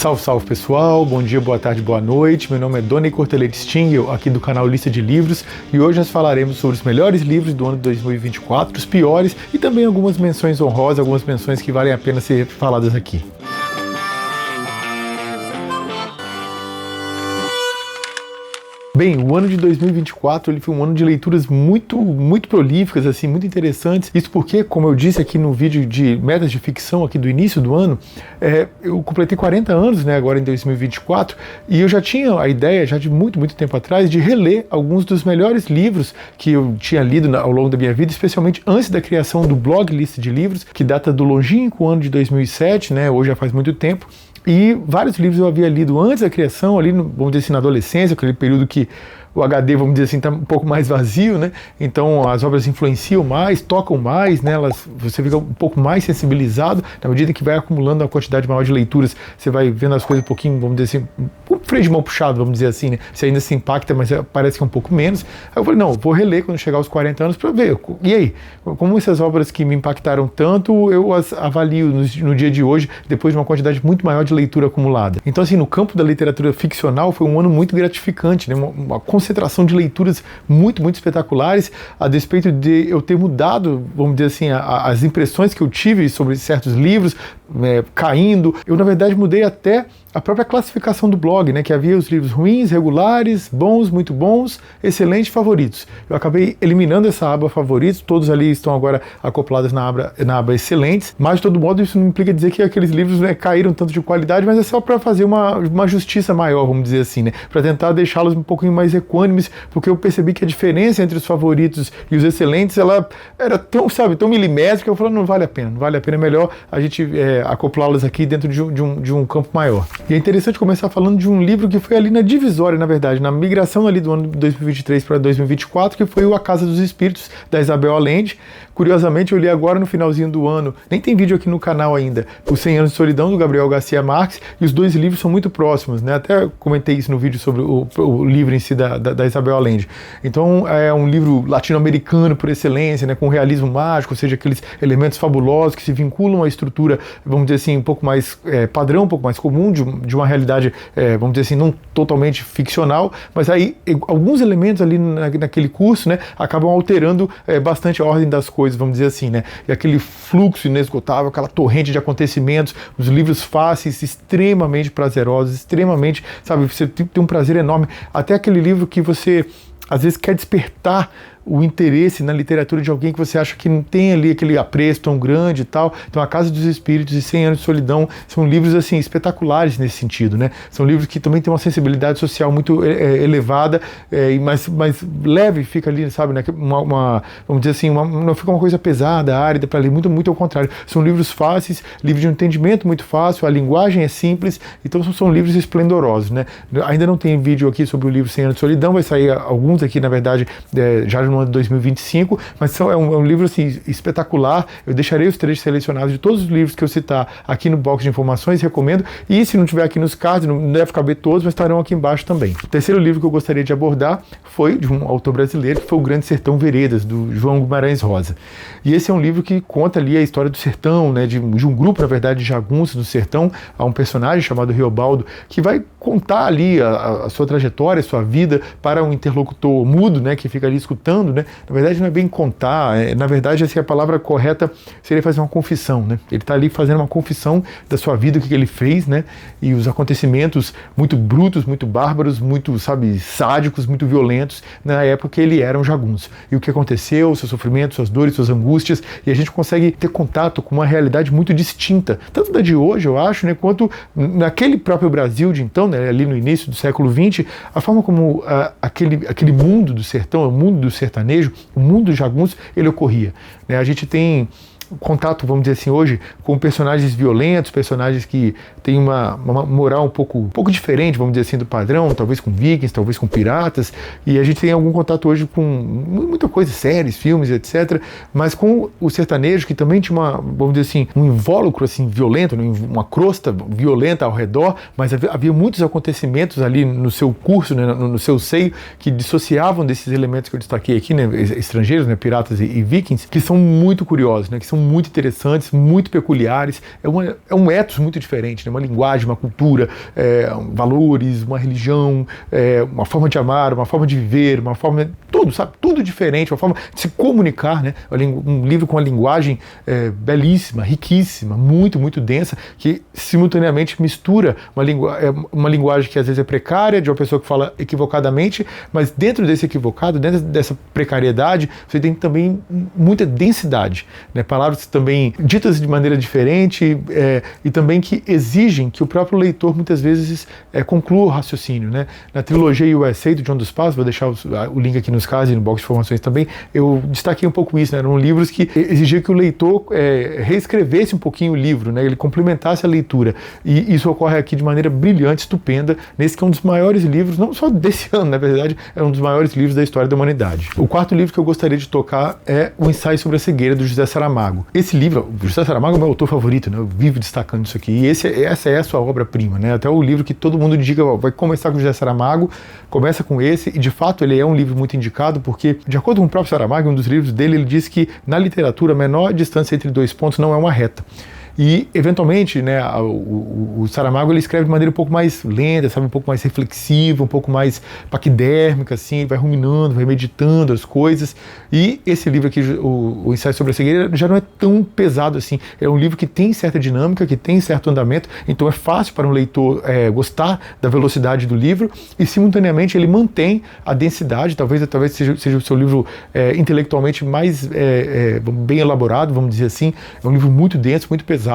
Salve, salve pessoal, bom dia, boa tarde, boa noite. Meu nome é Doni Cortelete Stingel, aqui do canal Lista de Livros, e hoje nós falaremos sobre os melhores livros do ano de 2024, os piores e também algumas menções honrosas, algumas menções que valem a pena ser faladas aqui. Bem, o ano de 2024 ele foi um ano de leituras muito prolíficas, assim, muito interessantes. Isso porque, como eu disse aqui no vídeo de metas de ficção aqui do início do ano, eu completei 40 anos, né, agora em 2024, e eu já tinha a ideia, já de muito tempo atrás, de reler alguns dos melhores livros que eu tinha lido ao longo da minha vida, especialmente antes da criação do blog Lista de Livros, que data do longínquo ano de 2007, né, hoje já faz muito tempo. E vários livros eu havia lido antes da criação, ali, vamos dizer assim, na adolescência, aquele período que o HD, vamos dizer assim, está um pouco mais vazio, né? Então as obras influenciam mais, tocam mais, né? Você fica um pouco mais sensibilizado. Na medida que vai acumulando uma quantidade maior de leituras, você vai vendo as coisas um pouquinho, vamos dizer assim, um freio de mão puxado, vamos dizer assim, né? Você ainda se impacta, mas parece que é um pouco menos. Aí eu falei, não, vou reler quando chegar aos 40 anos para ver. E aí? Como essas obras que me impactaram tanto, eu as avalio no dia de hoje, depois de uma quantidade muito maior de leitura acumulada. Então, assim, no campo da literatura ficcional, foi um ano muito gratificante, né? Uma concentração de leituras muito espetaculares, a despeito de eu ter mudado, vamos dizer assim, as impressões que eu tive sobre certos livros, caindo. Eu, na verdade, mudei até a própria classificação do blog, né, que havia os livros ruins, regulares, bons, muito bons, excelentes, favoritos. Eu acabei eliminando essa aba favoritos, todos ali estão agora acoplados na aba excelentes, mas de todo modo isso não implica dizer que aqueles livros, né, caíram tanto de qualidade, mas é só para fazer uma justiça maior, vamos dizer assim, né, para tentar deixá-los um pouquinho mais equânimes, porque eu percebi que a diferença entre os favoritos e os excelentes, ela era tão milimétrica, que eu falei, não vale a pena, é melhor a gente acoplá-los aqui dentro de um campo maior. E é interessante começar falando de um livro que foi ali na divisória, na verdade, na migração ali do ano de 2023 para 2024, que foi o A Casa dos Espíritos, da Isabel Allende. Curiosamente, eu li agora no finalzinho do ano, nem tem vídeo aqui no canal ainda, o 100 Anos de Solidão, do Gabriel Garcia Marques, e os dois livros são muito próximos, né? Até comentei isso no vídeo sobre o livro em si da Isabel Allende. Então, é um livro latino-americano por excelência, né? Com realismo mágico, ou seja, aqueles elementos fabulosos que se vinculam à estrutura, vamos dizer assim, um pouco mais padrão, um pouco mais comum, de uma realidade, vamos dizer assim, não totalmente ficcional, mas aí alguns elementos ali naquele curso, né, acabam alterando bastante a ordem das coisas, vamos dizer assim, né, e aquele fluxo inesgotável, aquela torrente de acontecimentos, os livros fáceis, extremamente prazerosos, extremamente, sabe, você tem um prazer enorme, até aquele livro que você às vezes quer despertar o interesse na literatura de alguém que você acha que não tem ali aquele apreço tão grande e tal. Então, A Casa dos Espíritos e 100 Anos de Solidão são livros, assim, espetaculares nesse sentido, né? São livros que também têm uma sensibilidade social muito elevada, mas leve, fica ali, sabe, né? Vamos dizer assim, não fica uma coisa pesada, árida para ler, muito ao contrário. São livros fáceis, livros de um entendimento muito fácil, a linguagem é simples, então são livros esplendorosos, né? Ainda não tem vídeo aqui sobre o livro 100 Anos de Solidão, vai sair alguns aqui, na verdade, já no ano de 2025, mas é um livro assim, espetacular. Eu deixarei os trechos selecionados de todos os livros que eu citar aqui no box de informações, recomendo, e se não tiver aqui nos cards, não deve caber todos, mas estarão aqui embaixo também. O terceiro livro que eu gostaria de abordar foi de um autor brasileiro, que foi O Grande Sertão Veredas, do João Guimarães Rosa. E esse é um livro que conta ali a história do sertão, né, de um grupo, na verdade, de jagunços do sertão. Há um personagem chamado Riobaldo, que vai contar ali a sua trajetória, a sua vida para um interlocutor mudo, né, que fica ali escutando, né? Na verdade não é bem contar, na verdade assim, a palavra correta seria fazer uma confissão, né? Ele está ali fazendo uma confissão da sua vida, o que ele fez, né? E os acontecimentos muito brutos, muito bárbaros, muito, sabe, sádicos, muito violentos na época que ele era um jagunço. E o que aconteceu, seus sofrimentos, suas dores, suas angústias, e a gente consegue ter contato com uma realidade muito distinta, tanto da de hoje, eu acho, né, quanto naquele próprio Brasil de então, né, ali no início do século XX, a forma como aquele mundo do sertão, o mundo do sertanejo, o mundo dos jagunços, ele ocorria, né? A gente tem contato, vamos dizer assim, hoje, com personagens violentos, personagens que têm uma moral um pouco diferente, vamos dizer assim, do padrão, talvez com vikings, talvez com piratas, e a gente tem algum contato hoje com muita coisa, séries, filmes, etc., mas com o sertanejo, que também tinha vamos dizer assim, um invólucro, assim, violento, uma crosta violenta ao redor, mas havia muitos acontecimentos ali no seu curso, né, no seu seio, que dissociavam desses elementos que eu destaquei aqui, né, estrangeiros, né, piratas e vikings, que são muito curiosos, né, que são muito interessantes, muito peculiares. É um ethos muito diferente, né? Uma linguagem, uma cultura, valores, uma religião, uma forma de amar, uma forma de viver, uma forma... tudo, sabe? Tudo diferente, uma forma de se comunicar, né? Um livro com uma linguagem belíssima, riquíssima, muito, muito densa, que simultaneamente mistura uma linguagem que às vezes é precária, de uma pessoa que fala equivocadamente, mas dentro desse equivocado, dentro dessa precariedade, você tem também muita densidade, né? Palavras também ditas de maneira diferente e também que exigem que o próprio leitor muitas vezes conclua o raciocínio, né? Na trilogia USA do John dos Passos, vou deixar o link aqui nos cards e no box de informações também, eu destaquei um pouco isso, né? Eram livros que exigiam que o leitor reescrevesse um pouquinho o livro, né? Ele complementasse a leitura, e isso ocorre aqui de maneira brilhante, estupenda, nesse que é um dos maiores livros, não só desse ano, na verdade, é um dos maiores livros da história da humanidade. O quarto livro que eu gostaria de tocar é O Ensaio sobre a Cegueira, do José Saramago. Esse livro, o José Saramago é o meu autor favorito, né? Eu vivo destacando isso aqui, e essa é a sua obra-prima, né? Até o livro que todo mundo indica, vai começar com o José Saramago, começa com esse, e de fato ele é um livro muito indicado, porque, de acordo com o próprio Saramago, em um dos livros dele, ele diz que na literatura a menor distância entre dois pontos não é uma reta. E, eventualmente, né, o Saramago ele escreve de maneira um pouco mais lenta, sabe, um pouco mais reflexiva, um pouco mais paquidérmica, assim, vai ruminando, vai meditando as coisas. E esse livro aqui, o Ensaio sobre a Cegueira, já não é tão pesado assim. É um livro que tem certa dinâmica, que tem certo andamento, então é fácil para um leitor gostar da velocidade do livro, e, simultaneamente, ele mantém a densidade, talvez seja o seu livro intelectualmente mais bem elaborado, vamos dizer assim. É um livro muito denso, muito pesado.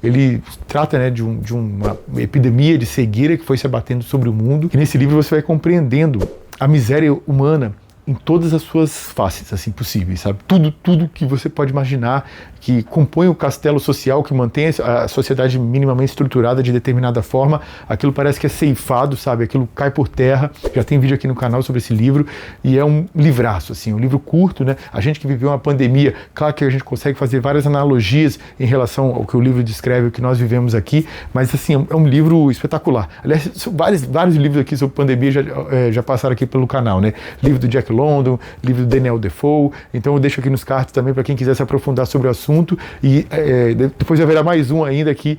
Ele trata, né, de uma epidemia de cegueira que foi se abatendo sobre o mundo. E nesse livro você vai compreendendo a miséria humana em todas as suas faces, assim, possíveis, sabe? Tudo que você pode imaginar que compõe o castelo social, que mantém a sociedade minimamente estruturada de determinada forma, aquilo parece que é ceifado, sabe? Aquilo cai por terra. Já tem vídeo aqui no canal sobre esse livro, e é um livraço, assim, um livro curto, né? A gente que viveu uma pandemia, claro que a gente consegue fazer várias analogias em relação ao que o livro descreve, o que nós vivemos aqui, mas, assim, é um livro espetacular. Aliás, vários livros aqui sobre pandemia já passaram aqui pelo canal, né? Livro do Jack London, livro do Daniel Defoe, então eu deixo aqui nos cards também para quem quiser se aprofundar sobre o assunto, e depois haverá mais um ainda aqui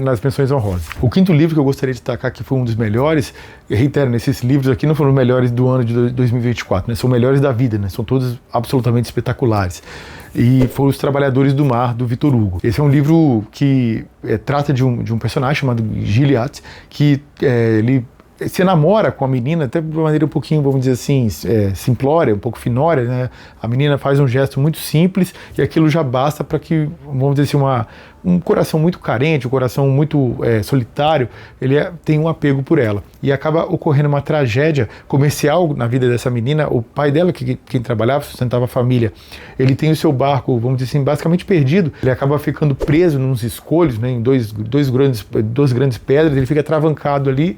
nas menções honrosas. O quinto livro que eu gostaria de destacar, que foi um dos melhores, reitero, esses livros aqui não foram os melhores do ano de 2024, né? São melhores da vida, né? São todos absolutamente espetaculares. E foram Os Trabalhadores do Mar, do Victor Hugo. Esse é um livro que trata de um personagem chamado Gilliatt, que ele se namora com a menina, até de uma maneira um pouquinho, vamos dizer assim, simplória, um pouco finória, né? A menina faz um gesto muito simples e aquilo já basta para que, vamos dizer assim, um coração muito carente, um coração muito solitário, ele tem um apego por ela. E acaba ocorrendo uma tragédia comercial na vida dessa menina. O pai dela, quem trabalhava, sustentava a família, ele tem o seu barco, vamos dizer assim, basicamente perdido. Ele acaba ficando preso nos escolhos, né, em duas grandes pedras, ele fica travancado ali.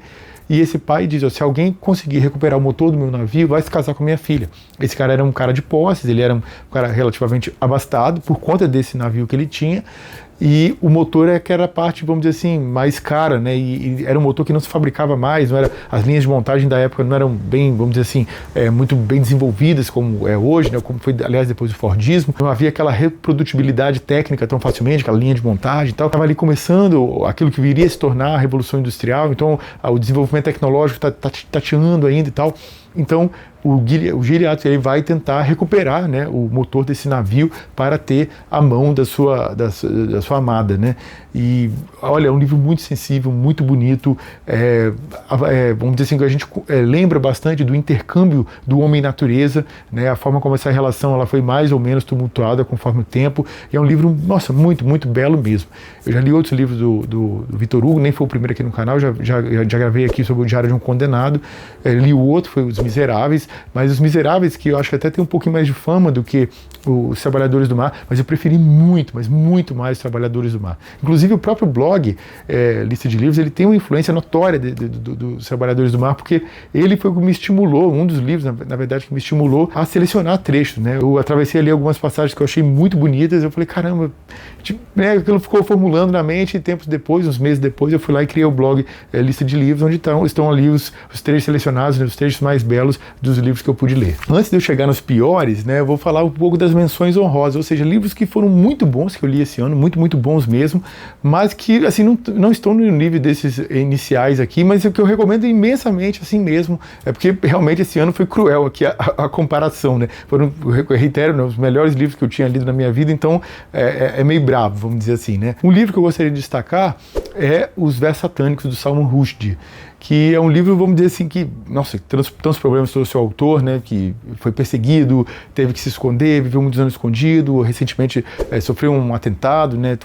E esse pai diz, se alguém conseguir recuperar o motor do meu navio, vai se casar com a minha filha. Esse cara era um cara de posses, ele era um cara relativamente abastado por conta desse navio que ele tinha, e o motor que era a parte, vamos dizer assim, mais cara, né? E era um motor que não se fabricava mais, não era, as linhas de montagem da época não eram bem, vamos dizer assim, muito bem desenvolvidas como é hoje, né? Como foi, aliás, depois do Fordismo. Não havia aquela reprodutibilidade técnica tão facilmente, aquela linha de montagem e tal. Estava ali começando aquilo que viria a se tornar a Revolução Industrial, então o desenvolvimento tecnológico está tateando ainda e tal. Então, o Gilliatt ele vai tentar recuperar, né, o motor desse navio para ter a mão da sua amada, né? E olha, é um livro muito sensível, muito bonito. Vamos dizer assim, que a gente lembra bastante do intercâmbio do homem e natureza, né? A forma como essa relação ela foi mais ou menos tumultuada conforme o tempo. E é um livro, nossa, muito, muito belo mesmo. Eu já li outros livros do Victor Hugo, nem foi o primeiro aqui no canal, já gravei aqui sobre o Diário de um Condenado. Li o outro, foi Os Miseráveis, mas Os Miseráveis, que eu acho que até tem um pouquinho mais de fama do que Os Trabalhadores do Mar, mas eu preferi muito, mas muito mais Os Trabalhadores do Mar. Inclusive, Inclusive o próprio blog, Lista de Livros, ele tem uma influência notória dos Trabalhadores do Mar, porque ele foi o que me estimulou, um dos livros, na verdade, que me estimulou a selecionar trechos, né? Eu atravessei ali algumas passagens que eu achei muito bonitas, eu falei, caramba, aquilo ficou formulando na mente, e tempos depois, uns meses depois, eu fui lá e criei o blog Lista de Livros, onde estão ali os trechos selecionados, né, os trechos mais belos dos livros que eu pude ler. Antes de eu chegar nos piores, né, eu vou falar um pouco das menções honrosas, ou seja, livros que foram muito bons, que eu li esse ano, muito bons mesmo, mas que, assim, não estão no nível desses iniciais aqui, mas o que eu recomendo imensamente, assim mesmo, é porque realmente esse ano foi cruel aqui a comparação, né? Foram, eu reitero, né, os melhores livros que eu tinha lido na minha vida, então é meio bravo, vamos dizer assim, né? Um livro que eu gostaria de destacar é Os Versos Satânicos, do Salman Rushdie, que é um livro, vamos dizer assim, que, nossa, tantos problemas trouxe o autor, né, que foi perseguido, teve que se esconder, viveu muitos anos escondido, recentemente sofreu um atentado, né,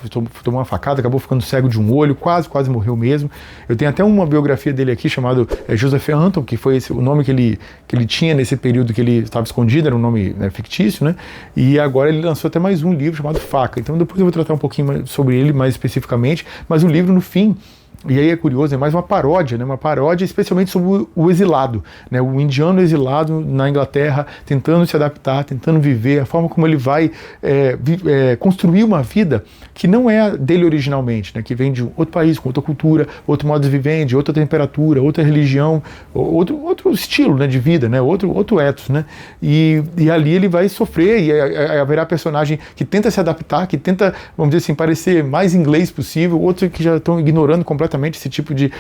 tomou uma facada, acabou ficando cego de um olho, quase morreu mesmo. Eu tenho até uma biografia dele aqui, chamado Joseph Anton, que foi o nome que ele tinha nesse período que ele estava escondido, era um nome, né, fictício, né, e agora ele lançou até mais um livro chamado Faca. Então depois eu vou tratar um pouquinho sobre ele mais especificamente, mas o livro, no fim, e aí é curioso, é mais uma paródia, né? Uma paródia especialmente sobre o exilado, né? O indiano exilado na Inglaterra, tentando se adaptar, tentando viver, a forma como ele vai construir uma vida que não é a dele originalmente, né? Que vem de outro país, com outra cultura, outro modo de viver, de outra temperatura, outra religião, outro estilo, né, de vida, né? Outro ethos, né? E ali ele vai sofrer, e haverá personagem que tenta se adaptar, que tenta, vamos dizer assim, parecer mais inglês possível, outros que já estão ignorando completamente esse tipo de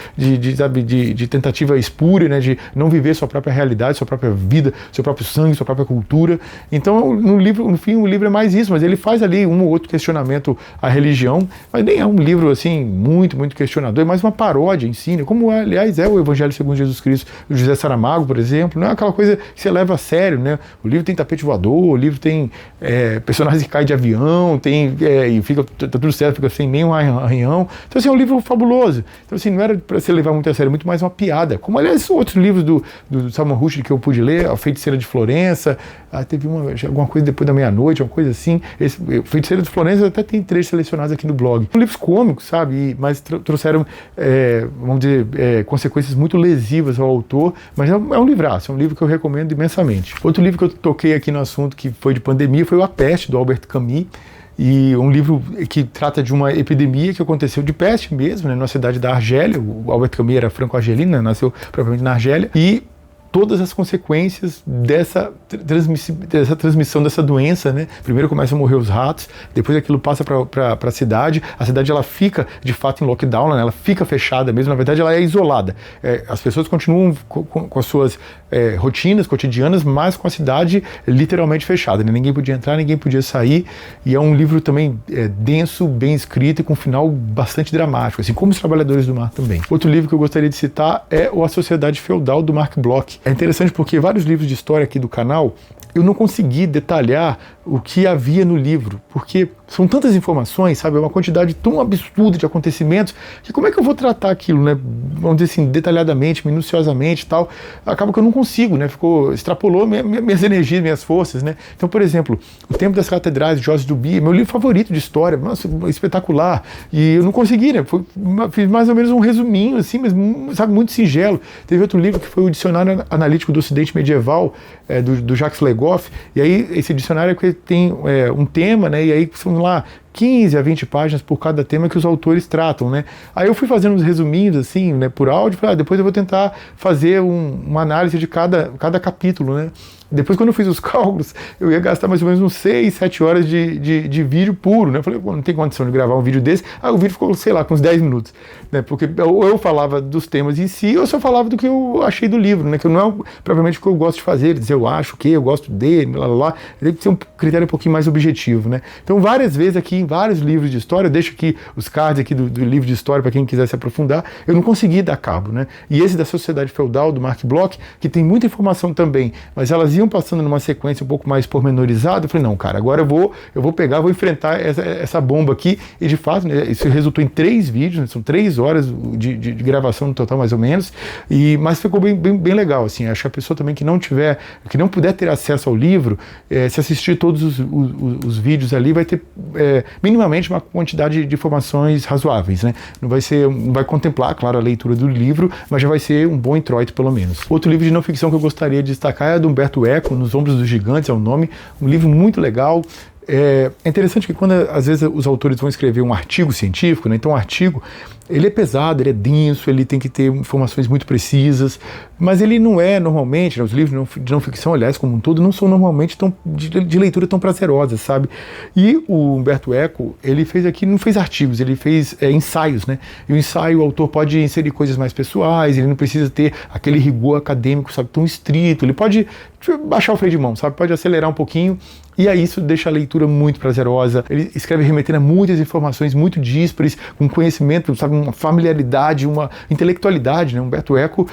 tentativa espúria, né, de não viver sua própria realidade, sua própria vida, seu próprio sangue, sua própria cultura. Então, no fim, o livro é mais isso, mas ele faz ali um ou outro questionamento à religião, mas nem é um livro, assim, muito questionador, é mais uma paródia em si, né, como, aliás, é o Evangelho segundo Jesus Cristo, do José Saramago, por exemplo, não é aquela coisa que você leva a sério, né, o livro tem tapete voador, o livro tem personagens que caem de avião, e tá tudo certo, fica sem nenhum arranhão, então, assim, é um livro fabuloso. Então, assim, não era para se levar muito a sério, muito mais uma piada. Como, aliás, outros livros do Salman Rushdie que eu pude ler, A Feiticeira de Florença, teve alguma coisa depois da meia-noite, uma coisa assim. Feiticeira de Florença até tem trechos selecionados aqui no blog. São livros cômicos, sabe? Mas trouxeram, vamos dizer, consequências muito lesivas ao autor, mas é um livraço, é um livro que eu recomendo imensamente. Outro livro que eu toquei aqui no assunto, que foi de pandemia, foi o A Peste, do Albert Camus, e um livro que trata de uma epidemia que aconteceu de peste mesmo, né, na cidade da Argélia. O Albert Camus era franco-argelino, né, nasceu propriamente na Argélia, e todas as consequências dessa transmissão dessa doença, né? Primeiro começam a morrer os ratos, depois aquilo passa para a cidade ela fica de fato em lockdown, né? Ela fica fechada mesmo, na verdade ela é isolada. As pessoas continuam com as suas rotinas cotidianas, mas com a cidade literalmente fechada, né? Ninguém podia entrar, ninguém podia sair, e é um livro também denso, bem escrito e com um final bastante dramático, assim como Os Trabalhadores do Mar também. Outro livro que eu gostaria de citar é A Sociedade Feudal, do Mark Bloch. É interessante porque vários livros de história aqui do canal eu não consegui detalhar o que havia no livro, porque são tantas informações, sabe, é uma quantidade tão absurda de acontecimentos, que como é que eu vou tratar aquilo, né, vamos dizer assim, detalhadamente, minuciosamente e tal, acaba que eu não consigo, né, extrapolou minhas energias, minhas forças, né. Então, por exemplo, O Tempo das Catedrais, de George Duby, meu livro favorito de história, nossa, espetacular, e eu não consegui, né, fiz mais ou menos um resuminho, assim, mas, sabe, muito singelo. Teve outro livro que foi o Dicionário Analítico do Ocidente Medieval, do Jacques Legoff, e aí esse dicionário tem um tema, né, e aí são lá 15 a 20 páginas por cada tema que os autores tratam, né. Aí eu fui fazendo uns resuminhos, assim, né, por áudio, falei, depois eu vou tentar fazer uma análise de cada capítulo, né. Depois, quando eu fiz os cálculos, eu ia gastar mais ou menos uns 6, 7 horas de vídeo puro, né? Eu falei, não tem condição de gravar um vídeo desse. O vídeo ficou, sei lá, com uns 10 minutos, né? Porque ou eu falava dos temas em si, ou eu só falava do que eu achei do livro, né? Que não é propriamente o que eu gosto de fazer, dizer eu acho que, eu gosto dele, lá. Tem que ser um critério um pouquinho mais objetivo, né? Então, várias vezes aqui, em vários livros de história, eu deixo aqui os cards aqui do livro de história para quem quiser se aprofundar, eu não consegui dar cabo, né? E esse da Sociedade Feudal, do Mark Bloch, que tem muita informação também, mas elas iam passando numa sequência um pouco mais pormenorizada. Eu falei, não, cara, agora eu vou pegar, vou enfrentar essa bomba aqui, e de fato, né, isso resultou em 3 vídeos, né, são 3 horas de gravação no total, mais ou menos, mas ficou bem legal, assim. Acho que a pessoa também que não puder ter acesso ao livro, se assistir todos os vídeos ali, vai ter minimamente uma quantidade de informações razoáveis, né? Não vai contemplar, claro, a leitura do livro, mas já vai ser um bom introito, pelo menos. Outro livro de não ficção que eu gostaria de destacar é do Humberto Eco, Nos Ombros dos Gigantes, é o nome, um livro muito legal. É interessante que quando, às vezes, os autores vão escrever um artigo científico, né? Então o artigo, ele é pesado, ele é denso, ele tem que ter informações muito precisas, mas ele não é normalmente, né? Os livros de não ficção, aliás, como um todo, não são normalmente de leitura tão prazerosas, sabe? E o Humberto Eco, ele fez aqui, não fez artigos, ele fez ensaios, né? E o ensaio, o autor pode inserir coisas mais pessoais, ele não precisa ter aquele rigor acadêmico, sabe, tão estrito, ele pode baixar o freio de mão, sabe? Pode acelerar um pouquinho, e aí isso deixa a leitura muito prazerosa. Ele escreve remetendo a muitas informações muito díspares, com conhecimento, sabe, uma familiaridade, uma intelectualidade, né? Humberto Eco,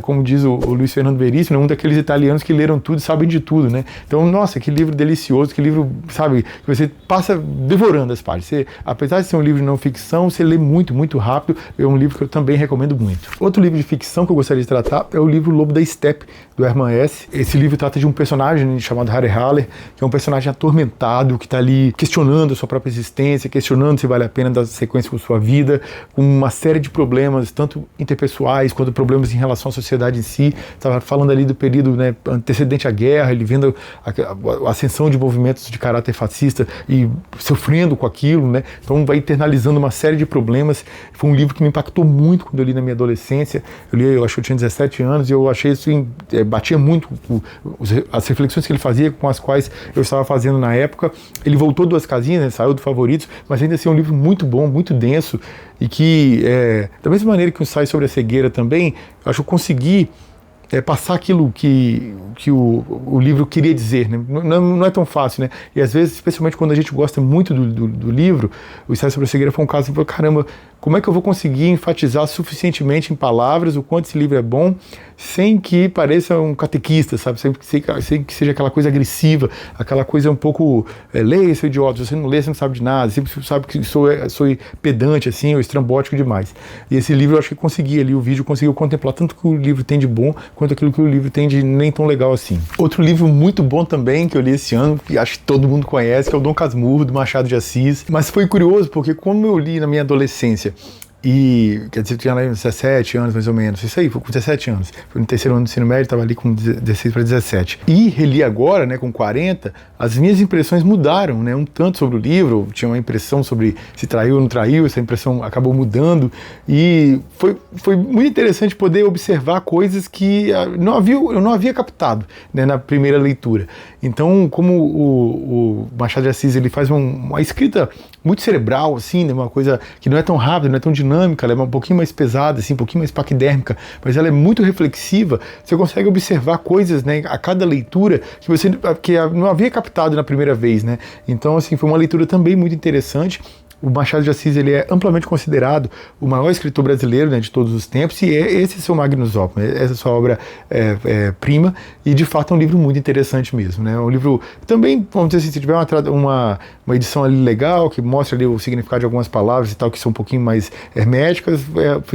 como diz o Luiz Fernando Veríssimo, um daqueles italianos que leram tudo e sabem de tudo, né? Então, nossa, que livro delicioso, que livro, sabe, que você passa devorando as páginas. Você, apesar de ser um livro de não ficção, você lê muito, muito rápido. É um livro que eu também recomendo muito. Outro livro de ficção que eu gostaria de tratar é o livro Lobo da Steppe, do Hermann Hesse. Esse livro trata de um personagem chamado Harry Haller, que é um personagem atormentado, que está ali questionando a sua própria existência, questionando se vale a pena dar sequência com sua vida, com uma série de problemas, tanto interpessoais quanto problemas em relação à sociedade em si. Estava falando ali do período, né, antecedente à guerra, ele vendo a ascensão de movimentos de caráter fascista e sofrendo com aquilo, né? Então vai internalizando uma série de problemas. Foi um livro que me impactou muito quando eu li na minha adolescência. Eu acho que eu tinha 17 anos e eu achei isso, batia muito as reflexões que ele fazia, com as quais eu estava fazendo na época. Ele voltou 2 casinhas, né, saiu do Favoritos, mas ainda assim é um livro muito bom, muito denso, e que, da mesma maneira que o ensaio sobre a cegueira também, eu acho que eu consegui passar aquilo que o livro queria dizer, né? Não é tão fácil, né? E às vezes, especialmente quando a gente gosta muito do livro, o ensaio sobre a cegueira foi um caso que, caramba, como é que eu vou conseguir enfatizar suficientemente em palavras o quanto esse livro é bom, sem que pareça um catequista, sabe? Sem que seja aquela coisa agressiva, aquela coisa um pouco, leia, seu idiota, se você não lê, você não sabe de nada, sempre sabe que sou pedante, assim, ou estrambótico demais. E esse livro eu acho que consegui ali, o vídeo conseguiu contemplar tanto que o livro tem de bom, quanto aquilo que o livro tem de nem tão legal assim. Outro livro muito bom também, que eu li esse ano, que acho que todo mundo conhece, que é o Dom Casmurro, do Machado de Assis. Mas foi curioso, porque como eu li na minha adolescência, e, quer dizer, eu tinha 17 anos mais ou menos, isso aí, foi com 17 anos. Foi no 3º ano do ensino médio, estava ali com 16 para 17. E reli agora, né, com 40, as minhas impressões mudaram, né, um tanto sobre o livro. Tinha uma impressão sobre se traiu ou não traiu, essa impressão acabou mudando. E foi muito interessante poder observar coisas que eu não havia captado, né, na primeira leitura. Então, como o Machado de Assis, ele faz uma escrita muito cerebral, assim, né, uma coisa que não é tão rápida, não é tão dinâmica, ela é um pouquinho mais pesada, assim, um pouquinho mais paquidérmica, mas ela é muito reflexiva. Você consegue observar coisas, né, a cada leitura que não havia captado na primeira vez, né? Então, assim, foi uma leitura também muito interessante. O Machado de Assis, ele é amplamente considerado o maior escritor brasileiro, né, de todos os tempos, e esse é seu magnus opus, essa é sua obra prima, e de fato é um livro muito interessante mesmo, né? Um livro também, vamos dizer assim, se tiver uma edição ali legal, que mostra ali o significado de algumas palavras e tal, que são um pouquinho mais herméticas,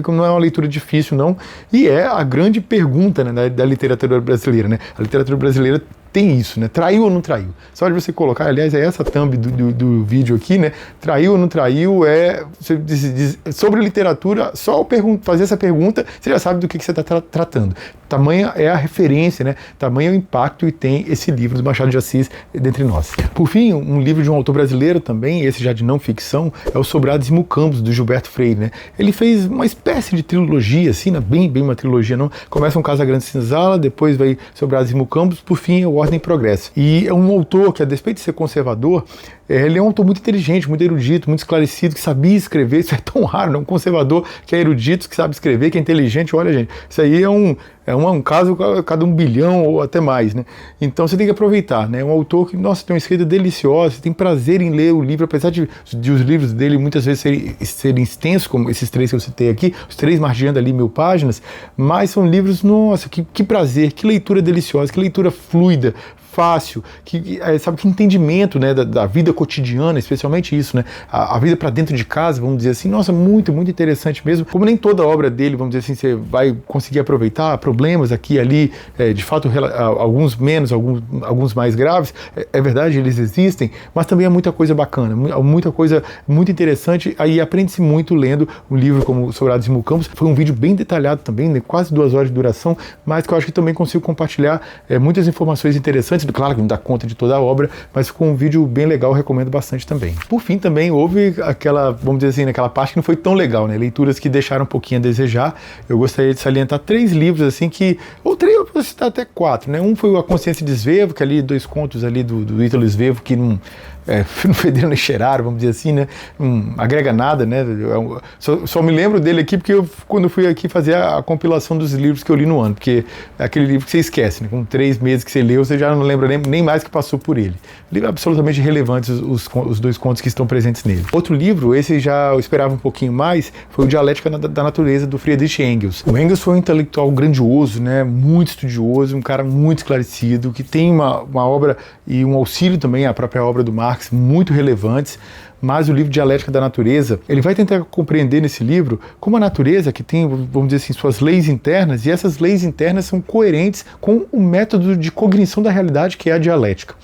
não é uma leitura difícil, não, e é a grande pergunta, né, da literatura brasileira, né? A literatura brasileira tem isso, né? Traiu ou não traiu? Só de você colocar, aliás, é essa thumb do vídeo aqui, né? Traiu ou não traiu sobre literatura, só fazer essa pergunta, você já sabe do que você está tratando. Tamanha é a referência, né? Tamanho é o impacto que tem esse livro do Machado de Assis dentre nós. Por fim, um livro de um autor brasileiro também, esse já de não ficção, é o Sobrados e Mucambos, do Gilberto Freire, né? Ele fez uma espécie de trilogia, assim, né? Bem uma trilogia, não? Começa um Casa Grande Senzala, depois vai Sobrados e Mucambos, por fim é o Ordem e Progresso. E é um autor que, a despeito de ser conservador, ele é um autor muito inteligente, muito erudito, muito esclarecido, que sabia escrever. Isso é tão raro, né? Um conservador que é erudito, que sabe escrever, que é inteligente. Olha, gente, isso aí é um caso a cada 1 bilhão ou até mais, né? Então você tem que aproveitar, né? Um autor que, nossa, tem uma escrita deliciosa, você tem prazer em ler o livro, apesar de os livros dele muitas vezes serem extensos, como esses 3 que eu citei aqui, os 3 margeando ali 1000 páginas, mas são livros, nossa, que prazer, que leitura deliciosa, que leitura fluida, fácil, sabe, que entendimento, né, da vida cotidiana, especialmente isso, né, a vida para dentro de casa, vamos dizer assim. Nossa, muito, muito interessante mesmo. Como nem toda obra dele, vamos dizer assim, você vai conseguir aproveitar, problemas aqui e ali, de fato, alguns menos, alguns mais graves, é verdade, eles existem, mas também é muita coisa bacana, muita coisa muito interessante. Aí aprende-se muito lendo um livro como Sobrados e Mucambos. Foi um vídeo bem detalhado também, né, quase 2 horas de duração, mas que eu acho que também consigo compartilhar muitas informações interessantes. Claro que não dá conta de toda a obra, mas ficou um vídeo bem legal, recomendo bastante também. Por fim, também houve aquela, vamos dizer assim, naquela parte que não foi tão legal, né, leituras que deixaram um pouquinho a desejar. Eu gostaria de salientar 3 livros, assim, ou 3, eu posso citar até 4, né. Um foi A Consciência de Svevo, que ali 2 contos ali do Ítalo Svevo, que não federam nem cheiraram, vamos dizer assim, né? Não agrega nada, né? Só me lembro dele aqui porque quando fui aqui fazer a compilação dos livros que eu li no ano, porque é aquele livro que você esquece, né? Com 3 meses que você leu, você já não lembra nem mais que passou por ele. Livro absolutamente relevante, os 2 contos que estão presentes nele. Outro livro, esse já eu esperava um pouquinho mais, foi o Dialética da Natureza, do Friedrich Engels. O Engels foi um intelectual grandioso, né? Muito estudioso, um cara muito esclarecido, que tem uma obra e um auxílio também à própria obra do Marx, muito relevantes. Mas o livro Dialética da Natureza, ele vai tentar compreender nesse livro como a natureza, que tem, vamos dizer assim, suas leis internas, e essas leis internas são coerentes com o método de cognição da realidade, que é a dialética.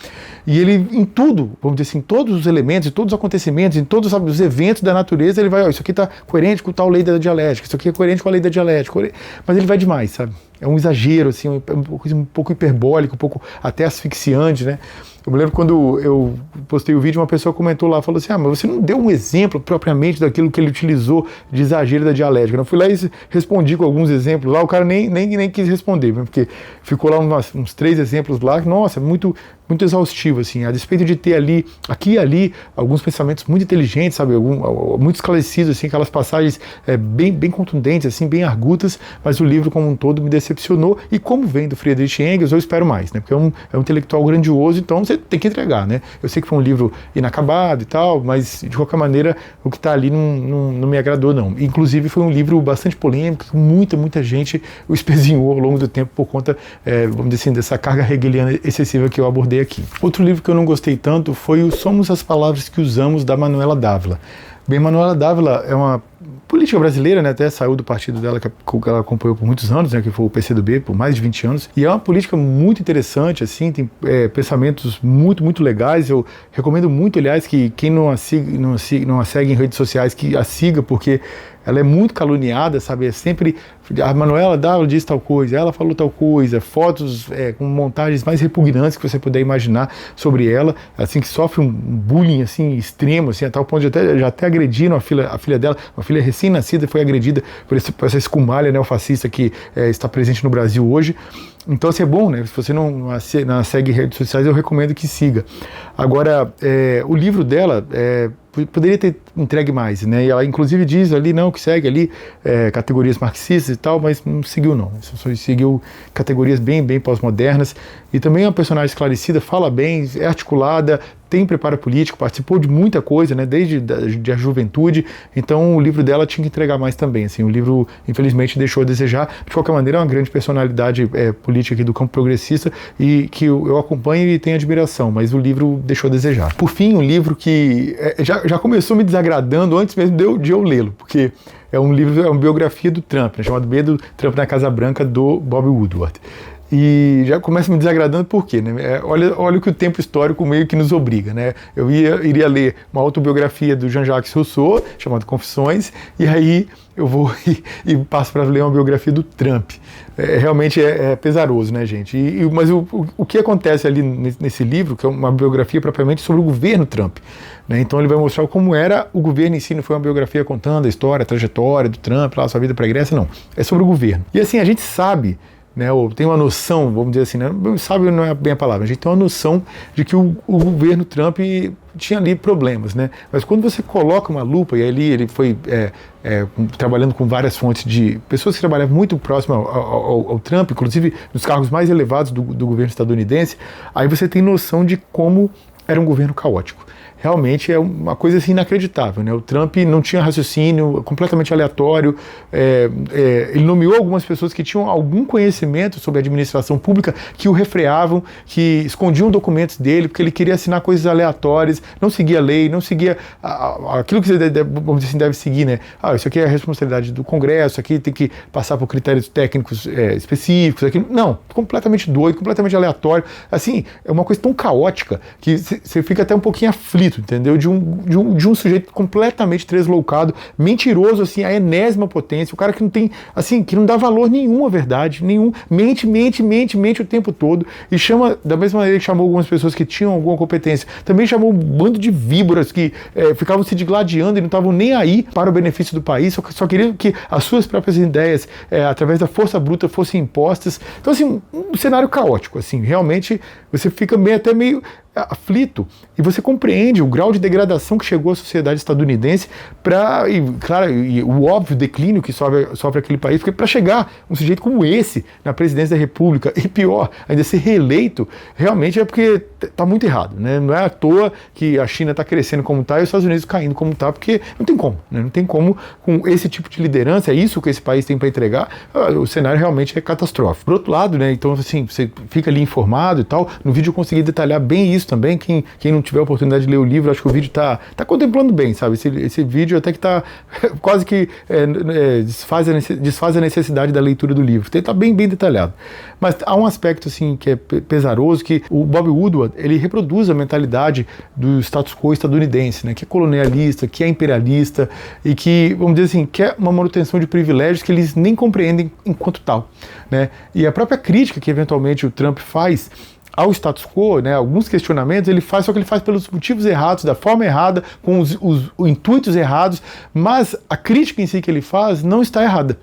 E ele, em tudo, vamos dizer assim, todos os elementos, em todos os acontecimentos, em todos, sabe, os eventos da natureza, ele vai, isso aqui está coerente com tal lei da dialética, isso aqui é coerente com a lei da dialética, mas ele vai demais, sabe? É um exagero, assim, uma coisa um pouco hiperbólica, um pouco até asfixiante, né? Eu me lembro quando eu postei o vídeo, uma pessoa comentou lá, falou assim, mas você não deu um exemplo propriamente daquilo que ele utilizou de exagero da dialética. Eu fui lá e respondi com alguns exemplos lá, o cara nem quis responder, porque ficou lá uns 3 exemplos lá, nossa, muito exaustivo, assim, a despeito de ter aqui e ali, alguns pensamentos muito inteligentes, sabe, muito esclarecidos, assim, aquelas passagens bem contundentes, assim, bem argutas, mas o livro como um todo me decepcionou, e como vem do Friedrich Engels, eu espero mais, né, porque é um intelectual grandioso, então você tem que entregar, né, eu sei que foi um livro inacabado e tal, mas de qualquer maneira, o que está ali não me agradou, não. Inclusive foi um livro bastante polêmico, que muita gente o espezinhou ao longo do tempo por conta, vamos dizer assim, dessa carga hegeliana excessiva que eu abordei aqui. Outro livro que eu não gostei tanto foi o Somos as Palavras que Usamos, da Manuela Dávila. Bem, Manuela Dávila é uma política brasileira, né, até saiu do partido dela que ela acompanhou por muitos anos, né, que foi o PCdoB, por mais de 20 anos, e é uma política muito interessante, assim, tem pensamentos muito legais. Eu recomendo muito, aliás, que quem não a segue em redes sociais, que a siga, porque ela é muito caluniada, sabe, é sempre, a Manuela Dávila diz tal coisa, ela falou tal coisa, fotos com montagens mais repugnantes que você puder imaginar sobre ela, assim, que sofre um bullying, assim, extremo, assim, a tal ponto de já até agrediram a filha dela, uma filha recém-nascida foi agredida por essa escumalha neofascista que está presente no Brasil hoje. Então, assim, é bom, né? Se você não segue redes sociais, eu recomendo que siga. Agora, o livro dela poderia ter entregue mais, né? E ela, inclusive, diz ali, não, que segue ali categorias marxistas e tal, mas não seguiu, não. Só seguiu categorias bem pós-modernas. E também é uma personagem esclarecida, fala bem, é articulada, tem preparo político, participou de muita coisa, né, desde a juventude. Então o livro dela tinha que entregar mais também, assim, o livro infelizmente deixou a desejar. De qualquer maneira é uma grande personalidade política aqui do campo progressista e que eu acompanho e tenho admiração, mas o livro deixou a desejar. Por fim, um livro que já começou me desagradando antes mesmo de eu lê-lo, porque é uma biografia do Trump, né, chamado Medo Trump na Casa Branca, do Bob Woodward. E já começa me desagradando por quê, né? Olha o que o tempo histórico meio que nos obriga, né? Eu iria ler uma autobiografia do Jean-Jacques Rousseau, chamada Confissões, e aí eu vou e passo para ler uma biografia do Trump. Realmente é pesaroso, né, gente? Mas o que acontece ali nesse livro, que é uma biografia propriamente sobre o governo Trump, né? Então ele vai mostrar como era o governo em si, não foi uma biografia contando a história, a trajetória do Trump, lá, a sua vida pregressa, não. É sobre o governo. E assim, a gente sabe, né, ou tem uma noção, vamos dizer assim, né, sabe não é bem a palavra, a gente tem uma noção de que o governo Trump tinha ali problemas, né, mas quando você coloca uma lupa, e ali ele foi trabalhando com várias fontes de pessoas que trabalhavam muito próximo ao Trump, inclusive nos cargos mais elevados do governo estadunidense, aí você tem noção de como era um governo caótico. realmente é uma coisa assim inacreditável, né? O Trump não tinha raciocínio, completamente aleatório, ele nomeou algumas pessoas que tinham algum conhecimento sobre a administração pública que o refreavam, que escondiam documentos dele, porque ele queria assinar coisas aleatórias, não seguia a lei, não seguia aquilo que você vamos dizer assim, deve seguir, né? Isso aqui é a responsabilidade do Congresso, aqui tem que passar por critérios técnicos específicos, aqui não, completamente doido, completamente aleatório, assim, é uma coisa tão caótica que você fica até um pouquinho aflito, entendeu? De um sujeito completamente tresloucado, mentiroso, assim, a enésima potência, o cara que não tem, assim, que não dá valor nenhum à verdade, nenhum, mente o tempo todo, e chama, da mesma maneira que chamou algumas pessoas que tinham alguma competência, também chamou um bando de víboras que ficavam se digladiando e não estavam nem aí para o benefício do país, só queriam que as suas próprias ideias, através da força bruta, fossem impostas. Então, assim, um cenário caótico, assim, realmente você fica até meio aflito, e você compreende o grau de degradação que chegou à sociedade estadunidense e o óbvio declínio que sofre aquele país, porque para chegar um sujeito como esse na presidência da República, e pior, ainda ser reeleito, realmente é porque está muito errado, né? Não é à toa que a China está crescendo como está e os Estados Unidos caindo como está, porque não tem como, né? Não tem como com esse tipo de liderança, é isso que esse país tem para entregar, o cenário realmente é catastrófico. Por outro lado, né, então assim, você fica ali informado e tal, no vídeo eu consegui detalhar bem isso também, quem não tiver a oportunidade de ler o livro, acho que o vídeo tá contemplando bem, sabe, esse vídeo até que tá quase que desfaz a necessidade da leitura do livro, tá bem detalhado. Mas há um aspecto assim que é pesaroso, que o Bob Woodward, ele reproduz a mentalidade do status quo estadunidense, né, que é colonialista, que é imperialista e que, vamos dizer assim, quer uma manutenção de privilégios que eles nem compreendem enquanto tal, né? E a própria crítica que eventualmente o Trump faz ao status quo, né, alguns questionamentos ele faz, só que ele faz pelos motivos errados, da forma errada, com os intuitos errados, mas a crítica em si que ele faz não está errada.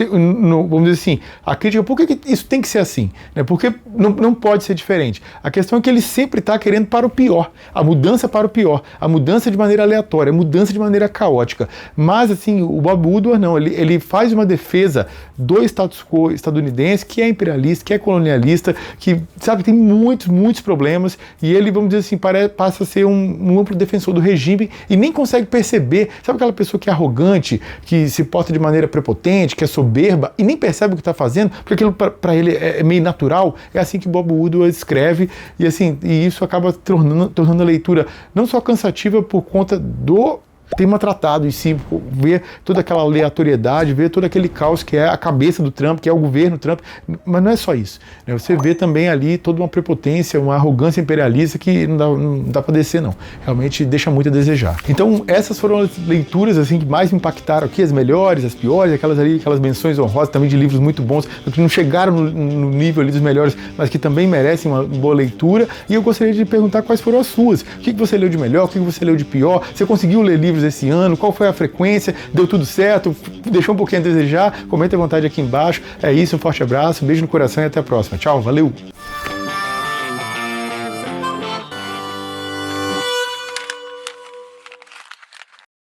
Vamos dizer assim, a crítica, por que isso tem que ser assim? Né, porque não pode ser diferente. A questão é que ele sempre está querendo para o pior, a mudança para o pior, a mudança de maneira aleatória, a mudança de maneira caótica. Mas assim, o Bob Woodward não, ele faz uma defesa do status quo estadunidense, que é imperialista, que é colonialista, que, sabe, tem muitos problemas, e ele, vamos dizer assim, passa a ser um amplo defensor do regime e nem consegue perceber, sabe aquela pessoa que é arrogante, que se porta de maneira prepotente, que é soberba e nem percebe o que está fazendo, porque aquilo para ele é meio natural. É assim que Bob Woodward escreve, e assim, e isso acaba tornando a leitura não só cansativa por conta do tema tratado em si, ver toda aquela aleatoriedade, ver todo aquele caos que é a cabeça do Trump, que é o governo Trump, mas não é só isso, né? Você vê também ali toda uma prepotência, uma arrogância imperialista que não dá para descer não, realmente deixa muito a desejar. Então essas foram as leituras assim que mais me impactaram aqui, as melhores, as piores, aquelas menções honrosas também de livros muito bons, que não chegaram no nível ali dos melhores, mas que também merecem uma boa leitura, e eu gostaria de perguntar quais foram as suas, o que você leu de melhor, o que você leu de pior, você conseguiu ler livros esse ano, qual foi a frequência, deu tudo certo, deixou um pouquinho a desejar, comenta à vontade aqui embaixo. É isso, um forte abraço, um beijo no coração e até a próxima. Tchau, valeu!